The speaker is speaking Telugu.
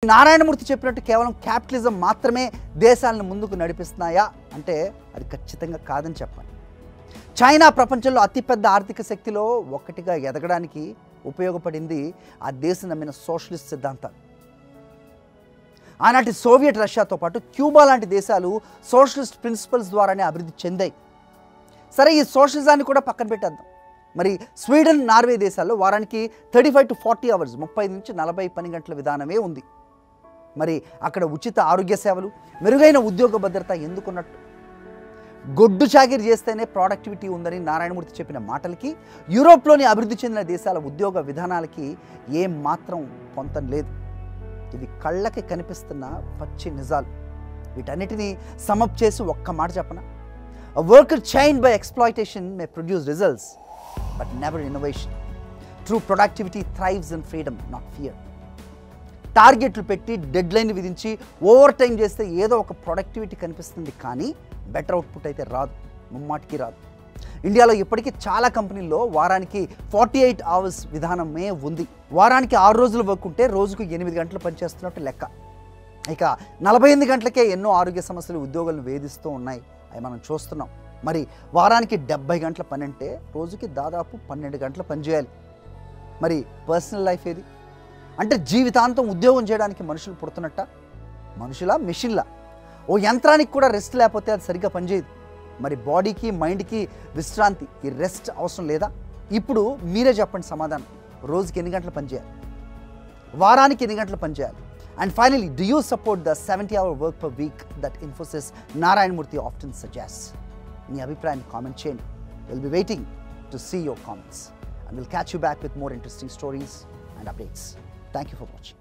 నారాయణమూర్తి చెప్పినట్టు కేవలం క్యాపిటలిజం మాత్రమే దేశాలను ముందుకు నడిపిస్తున్నాయా అంటే అది ఖచ్చితంగా కాదని చెప్పాలి. చైనా ప్రపంచంలో అతిపెద్ద ఆర్థిక శక్తిలో ఒకటిగా ఎదగడానికి ఉపయోగపడింది ఆ దేశం నమ్మిన సోషలిస్ట్ సిద్ధాంతాలు. ఆనాటి సోవియట్ రష్యాతో పాటు క్యూబా లాంటి దేశాలు సోషలిస్ట్ ప్రిన్సిపల్స్ ద్వారానే అభివృద్ధి చెందాయి. సరే, ఈ సోషలిజాన్ని కూడా పక్కన పెట్టేద్దాం. మరి స్వీడన్, నార్వే దేశాల్లో వారానికి 35 to 40 అవర్స్ 30 నుంచి 40 పని గంటల విధానమే ఉంది. మరి అక్కడ ఉచిత ఆరోగ్య సేవలు, మెరుగైన ఉద్యోగ భద్రత ఎందుకున్నట్టు? గొడ్డు చాకిరి చేస్తేనే ప్రొడక్టివిటీ ఉందని నారాయణమూర్తి చెప్పిన మాటలకి యూరోప్లోని అభివృద్ధి చెందిన దేశాల ఉద్యోగ విధానాలకి ఏం మాత్రం పొంతం లేదు. ఇవి కళ్ళకి కనిపిస్తున్న పచ్చి నిజాలు. వీటన్నిటినీ సమప్ చేసి ఒక్క మాట చెప్పనా? A worker chained by exploitation may produce results, but never innovation. True productivity thrives in freedom, not fear. టార్గెట్లు పెట్టి డెడ్లైన్ విధించి ఓవర్ టైం చేస్తే ఏదో ఒక ప్రొడక్టివిటీ కనిపిస్తుంది, కానీ బెటర్ అవుట్పుట్ అయితే రాదు, ముమ్మాటికి రాదు. ఇండియాలో ఇప్పటికీ చాలా కంపెనీల్లో వారానికి 48 అవర్స్ విధానమే ఉంది. వారానికి 6 రోజులు వర్క్ ఉంటే రోజుకు 8 గంటలు పనిచేస్తున్నట్టు లెక్క. ఇక 48 గంటలకే ఎన్నో ఆరోగ్య సమస్యలు ఉద్యోగులను వేధిస్తూ ఉన్నాయి, అవి మనం చూస్తున్నాం. మరి వారానికి 70 గంటల పని అంటే రోజుకి దాదాపు 12 గంటల పని చేయాలి. మరి పర్సనల్ లైఫ్ ఏది? అంటే జీవితాంతం ఉద్యోగం చేయడానికి మనుషులు పుడుతున్నట్ట? మనుషులా, మెషిన్లా? ఓ యంత్రానికి కూడా రెస్ట్ లేకపోతే అది సరిగ్గా పనిచేయదు. మరి బాడీకి, మైండ్కి విశ్రాంతి, ఈ రెస్ట్ అవసరం లేదా? ఇప్పుడు మీరే చెప్పండి సమాధానం. రోజుకి ఎన్ని గంటలు పనిచేయాలి? వారానికి ఎన్ని గంటలు పనిచేయాలి? And finally, do you support the 70-hour work per week that Infosys Narayana often suggests? మీ అభిప్రాయాన్ని కామెంట్ చేయండి. We'll be waiting to see your comments. And we'll catch you back with more interesting stories and updates. Thank you for watching.